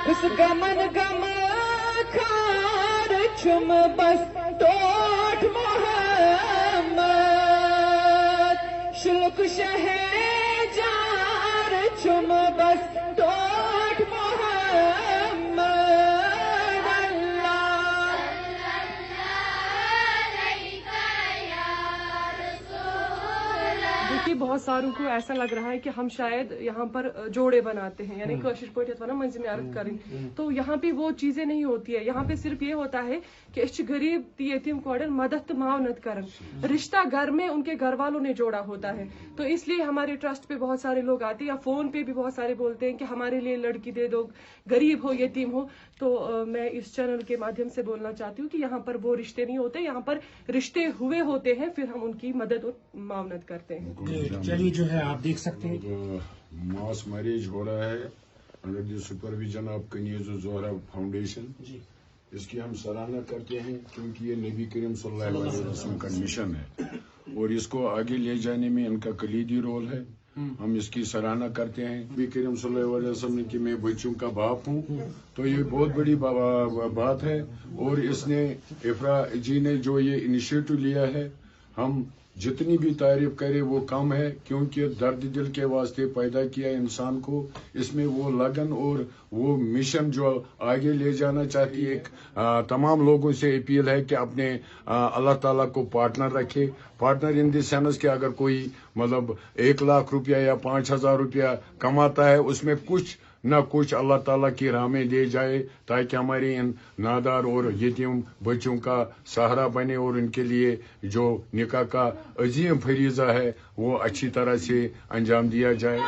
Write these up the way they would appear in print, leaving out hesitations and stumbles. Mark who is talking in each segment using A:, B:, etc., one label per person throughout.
A: کس گمن گم کھار چم بس ٹوٹ محمد شلک شہ جار چم بس ٹوٹ محمد
B: دیکھیے بہت ساروں کو ایسا لگ رہا ہے کہ ہم شاید یہاں پر جوڑے بناتے ہیں، یعنی کوشش پوٹیت ونان منزم عرض کریں، تو یہاں پہ وہ چیزیں نہیں ہوتی ہے. یہاں پہ صرف یہ ہوتا ہے کہ اس غریب یتیم کورن مدد تو معاونت کرن، رشتہ گھر میں ان کے گھر والوں نے جوڑا ہوتا ہے. تو اس لیے ہمارے ٹرسٹ پہ بہت سارے لوگ آتے ہیں، یا فون پہ بھی بہت سارے بولتے ہیں کہ ہمارے لیے لڑکی دے دو، غریب ہو یتیم ہو. تو میں اس چینل کے مادھیم سے بولنا چاہتی ہوں کہ یہاں پر وہ رشتے نہیں ہوتے، یہاں پر رشتے ہوئے ہوتے ہیں، پھر ہم ان کی مدد اور معاونت کرتے ہیں.
C: چلیے جو ہے آپ دیکھ سکتے ہیں
D: ماس میریج ہو رہا ہے under the supervision of Kaneez Zahra foundation. اس کی ہم سراہنا کرتے ہیں کیونکہ یہ نبی کریم صلی اللہ علیہ وسلم کا مشن ہے اور اس کو آگے لے جانے میں ان کا کلیدی رول ہے. ہم اس کی سراہنا کرتے ہیں. نبی کریم صلی اللہ علیہ وسلم نے کہ میں بچوں کا باپ ہوں، تو یہ بہت بڑی بات ہے. اور اس نے افرا جی نے جو یہ انیشیٹو لیا ہے، ہم جتنی بھی تعریف کرے وہ کم ہے، کیونکہ درد دل کے واسطے پیدا کیا انسان کو. اس میں وہ لگن اور وہ مشن جو آگے لے جانا چاہتی ہے. تمام لوگوں سے اپیل ہے کہ اپنے اللہ تعالیٰ کو پارٹنر رکھے. پارٹنر ان دی سینس کہ اگر کوئی مطلب 1,00,000 روپیہ یا 5,000 روپیہ کماتا ہے، اس میں کچھ نہ کچھ اللہ تعالیٰ کی راہ میں دے جائے تاکہ ہمارے ان نادار اور یتیم بچوں کا سہارا بنے اور ان کے لیے جو نکاح کا عظیم فریضہ ہے وہ اچھی طرح سے انجام دیا جائے.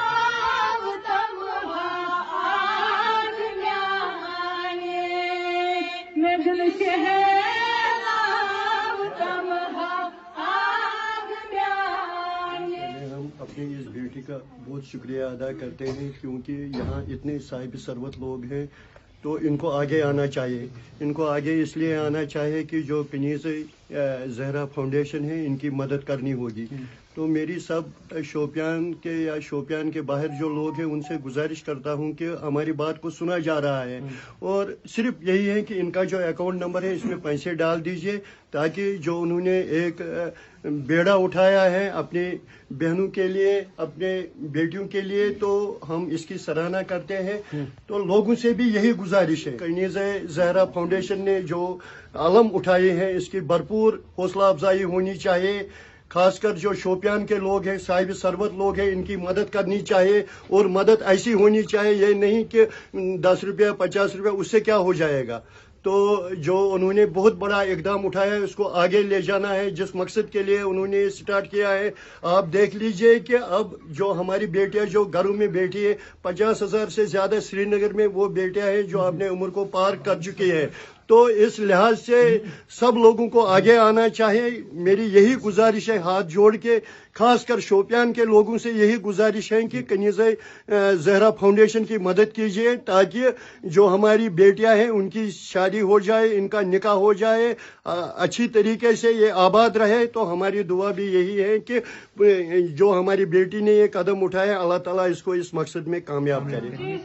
E: اپنی اس بیٹی کا بہت شکریہ ادا کرتے ہیں کیونکہ یہاں اتنے صاحب ثروت لوگ ہیں، تو ان کو آگے آنا چاہیے. ان کو آگے اس لیے آنا چاہیے کہ جو کنیز زہرا فاؤنڈیشن ہے ان کی مدد کرنی ہوگی. تو میری سب شوپیان کے یا شوپیان کے باہر جو لوگ ہیں ان سے گزارش کرتا ہوں کہ ہماری بات کو سنا جا رہا ہے، اور صرف یہی ہے کہ ان کا جو اکاؤنٹ نمبر ہے اس میں پیسے ڈال دیجئے تاکہ جو انہوں نے ایک بیڑا اٹھایا ہے اپنی بہنوں کے لیے، اپنے بیٹیوں کے لیے، تو ہم اس کی سراہنا کرتے ہیں. تو لوگوں سے بھی یہی گزارش ہے. کنیز زہرا فاؤنڈیشن نے جو علم اٹھائے ہیں اس کی بھرپور حوصلہ افزائی ہونی چاہیے. خاص کر جو شوپیان کے لوگ ہیں، صاحب ثروت لوگ ہیں، ان کی مدد کرنی چاہیے، اور مدد ایسی ہونی چاہیے، یہ نہیں کہ 10 روپیہ 50 روپیہ اس سے کیا ہو جائے گا. تو جو انہوں نے بہت بڑا اقدام اٹھایا ہے اس کو آگے لے جانا ہے. جس مقصد کے لیے انہوں نے اسٹارٹ کیا ہے، آپ دیکھ لیجئے کہ اب جو ہماری بیٹیاں جو گھروں میں بیٹھی ہے، 50,000 سے زیادہ سری نگر میں وہ بیٹیاں ہیں جو اپنے عمر کو پار کر چکی ہیں. تو اس لحاظ سے سب لوگوں کو آگے آنا چاہیے. میری یہی گزارش ہے ہاتھ جوڑ کے، خاص کر شوپیان کے لوگوں سے یہی گزارش ہے کہ کنیز زہرا فاؤنڈیشن کی مدد کیجیے تاکہ جو ہماری بیٹیاں ہیں ان کی شادی ہو جائے، ان کا نکاح ہو جائے، اچھی طریقے سے یہ آباد رہے. تو ہماری دعا بھی یہی ہے کہ جو ہماری بیٹی نے یہ قدم اٹھایا، اللہ تعالیٰ اس کو اس مقصد میں کامیاب کرے.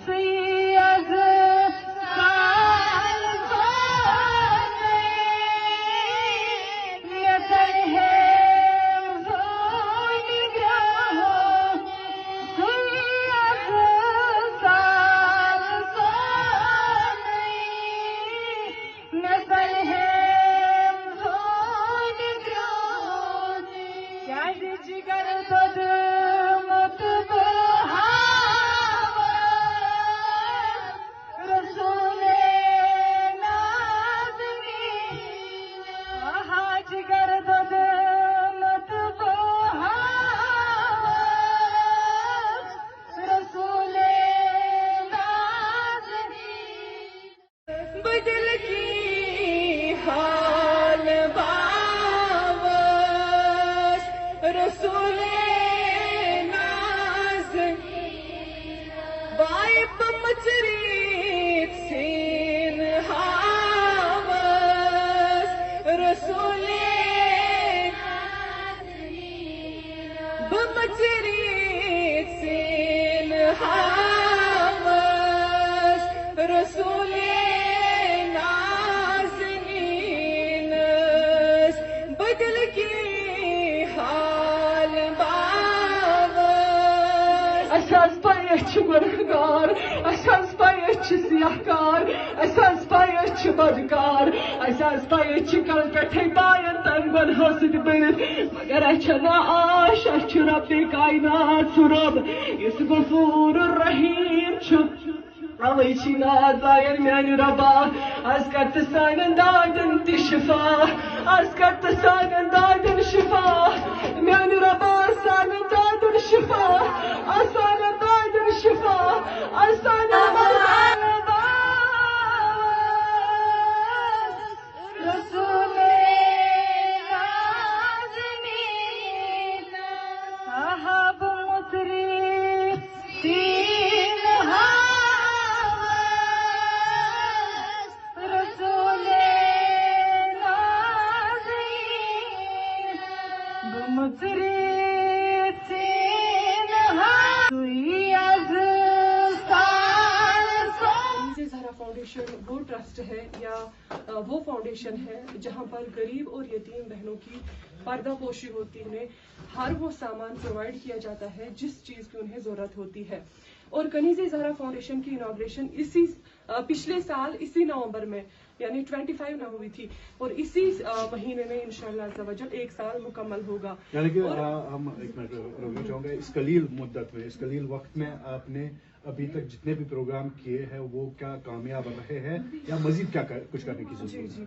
A: بمجريد سين هامس رسولين بمجريد سين هامس رسولين عازنين بدل کی حال باغس
B: اساس پایچ گنہگار اساس پایچ سیاہکار اساس پایچ بدکار اساس پایچ کل پٹھے پاین تن گنہو سۭتۍ بٔرِتھ مگر اَسہِ چھےٚ نہٕ آش اَسہِ چھُ ربِ کاینات سُہ رۄب یُس غفوٗر الرحیٖم چھُ اوے چھی ناد لاین میانہِ رۄبا آز کر تہٕ سانٮ۪ن دادٮ۪ن تہِ شفا آز کر تہٕ سانٮ۪ن دادٮ۪ن شفا میانہِ رۄبا سانٮ۪ن دادٮ۪ن شفا آز سانٮ۪ن دادٮ۪ن شفا آز سانٮ۪ن فاؤنڈیشن وہ ٹرسٹ ہے یا وہ فاؤنڈیشن ہے جہاں پر غریب اور یتیم بہنوں کی پردہ پوشی ہوتی ہے، انہیں ہر وہ سامان پرووائڈ کیا جاتا ہے جس چیز کی انہیں ضرورت ہوتی ہے. اور کنیز زہرا فاؤنڈیشن کی انوگریشن اسی پچھلے سال اسی نومبر میں یعنی 25 میں ہوئی تھی اور اسی مہینے میں انشاءاللہ عز و جل 1 سال مکمل ہوگا.
F: یعنی کہ ہم ایک منٹ روکنا چاہوں گا، اس قلیل مدت میں اس قلیل وقت میں آپ نے ابھی تک جتنے بھی پروگرام کیے ہیں وہ کیا کامیاب رہے ہیں یا مزید کیا کچھ کرنے کی ضرورت ہے؟
B: جی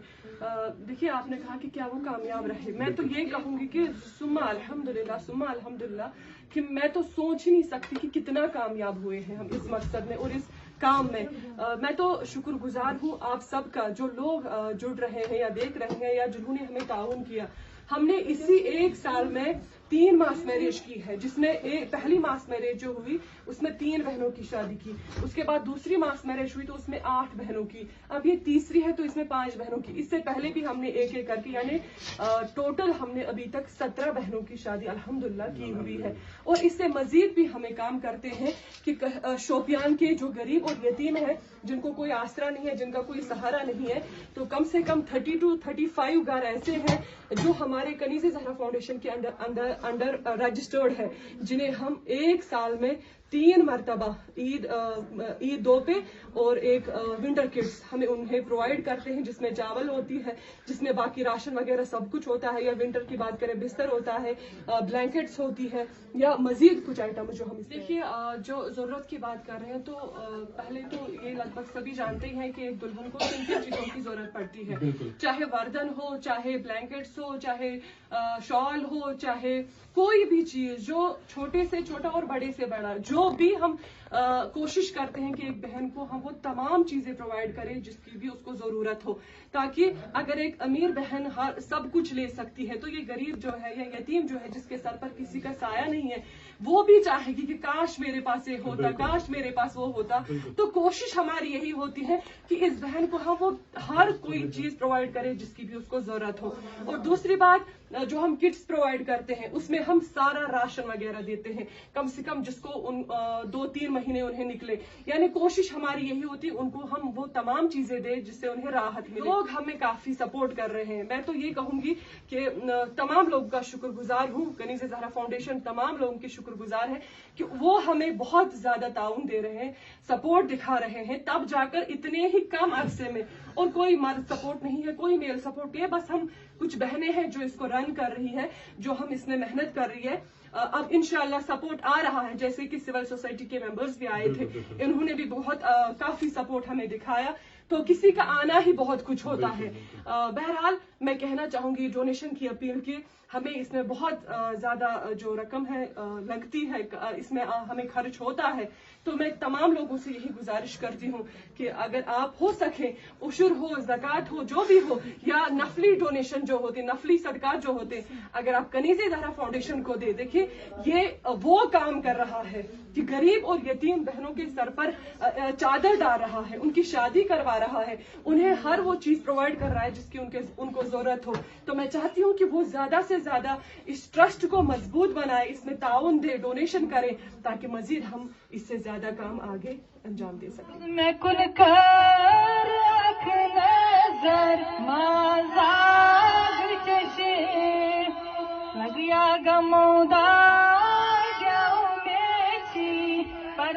B: دیکھیے آپ نے کہا کہ کیا وہ کامیاب رہے، میں تو یہ کہوں گی کہ ثم الحمدللہ کہ میں تو سوچ ہی نہیں سکتی کہ کتنا کامیاب ہوئے ہیں ہم اس مقصد میں اور اس کام میں. میں تو شکر گزار ہوں آپ سب کا جو لوگ جڑ رہے ہیں یا دیکھ رہے ہیں یا جنہوں نے ہمیں تعاون کیا. ہم نے اسی 1 سال میں 3 ماس میریج کی ہے، جس میں پہلی ماس میریج جو ہوئی اس میں 3 بہنوں کی شادی کی، اس کے بعد دوسری ماس میریج ہوئی تو اس میں 8 بہنوں کی، اب یہ تیسری ہے تو اس میں 5 بہنوں کی. اس سے پہلے بھی ہم نے ایک کر کے یعنی ٹوٹل ہم نے ابھی تک 17 بہنوں کی شادی الحمدللہ کی ہوئی ہے. اور اس سے مزید بھی ہمیں کام کرتے ہیں کہ شوپیان کے جو غریب اور یتیم ہیں جن کو کوئی آسرا نہیں ہے، جن کا کوئی سہارا نہیں ہے، تو کم سے کم 30 to 35 گھر ایسے ہیں جو ہمارے کنیز زہرا فاؤنڈیشن کے انڈر رجسٹرڈ ہے، جنہیں ہم 1 سال میں 3 مرتبہ عید 2 پہ اور ایک ونٹر کٹس ہمیں انہیں پرووائڈ کرتے ہیں، جس میں چاول ہوتی ہے، جس میں باقی راشن وغیرہ سب کچھ ہوتا ہے، یا ونٹر کی بات کریں بستر ہوتا ہے، بلینکٹس ہوتی ہے یا مزید کچھ آئٹم جو ہم دیکھیے جو ضرورت کی بات کر رہے ہیں تو پہلے تو یہ لگ بھگ سبھی جانتے ہی ہیں کہ ایک دلہن کو کن کن چیزوں کی ضرورت پڑتی ہے، چاہے وردن ہو، چاہے بلینکٹس ہو، چاہے شال ہو، چاہے کوئی بھی چیز جو چھوٹے سے چھوٹا اور بڑے سے بڑا جو بھی ہم کوشش کرتے ہیں کہ ایک بہن کو ہم وہ تمام چیزیں پرووائڈ کریں جس کی بھی اس کو ضرورت ہو، تاکہ اگر ایک امیر بہن سب کچھ لے سکتی ہے تو یہ غریب جو ہے یا یتیم جو ہے جس کے سر پر کسی کا سایہ نہیں ہے وہ بھی چاہے گی کہ کاش میرے پاس یہ ہوتا، کاش میرے پاس وہ ہوتا. تو کوشش ہماری یہی ہوتی ہے کہ اس بہن کو ہم وہ ہر کوئی چیز پرووائڈ کریں جس کی بھی اس کو ضرورت ہو. اور دوسری بات جو ہم کٹس پرووائڈ کرتے ہیں اس میں ہم سارا راشن وغیرہ دیتے ہیں، کم سے کم جس کو 2-3 مہینے انہیں نکلے، یعنی کوشش ہماری یہی ہوتی ہے ان کو ہم وہ تمام چیزیں دیں جس سے انہیں راحت ملے. لوگ ہمیں کافی سپورٹ کر رہے ہیں، میں تو یہ کہوں گی کہ تمام لوگوں کا شکر گزار ہوں، کنیز زہرا فاؤنڈیشن تمام لوگوں کی شکر گزار ہے کہ وہ ہمیں بہت زیادہ تعاون دے رہے ہیں، سپورٹ دکھا رہے ہیں، تب جا کر اتنے ہی کم عرصے میں. اور کوئی مرد سپورٹ نہیں ہے، کوئی میل سپورٹ نہیں ہے، بس ہم کچھ بہنیں ہیں جو اس کو رن کر رہی ہے، جو ہم اس میں محنت کر رہی ہے. اب انشاءاللہ سپورٹ آ رہا ہے، جیسے کہ سول سوسائٹی کے ممبرز بھی آئے تھے، انہوں نے بھی بہت کافی سپورٹ ہمیں دکھایا. تو کسی کا آنا ہی بہت کچھ ہوتا ہے. بہرحال میں کہنا چاہوں گی ڈونیشن کی اپیل کی، ہمیں اس میں بہت زیادہ جو رقم ہے لگتی ہے، اس میں ہمیں خرچ ہوتا ہے. تو میں تمام لوگوں سے یہی گزارش کرتی ہوں کہ اگر آپ ہو سکیں عشر ہو، زکوٰۃ ہو، جو بھی ہو، یا نفلی ڈونیشن جو ہوتے، نفلی صدقات جو ہوتے، اگر آپ کنیز زہرا فاؤنڈیشن کو دے. دیکھیے یہ وہ کام کر رہا ہے کہ غریب اور یتیم بہنوں کے سر پر چادر ڈال رہا ہے, ان کی شادی کروا رہا ہے, انہیں ہر وہ چیز پرووائڈ کر رہا ہے جس کی ان کو ضرورت ہو. تو میں چاہتی ہوں کہ وہ زیادہ سے زیادہ اس ٹرسٹ کو مضبوط بنائے, اس میں تعاون دے, ڈونیشن کریں, تاکہ مزید ہم اس سے زیادہ کام آگے انجام دے سکیں.
G: میں کن کر رکھ نظر مازاگ چشے لگیا گمودا گیا میچی پر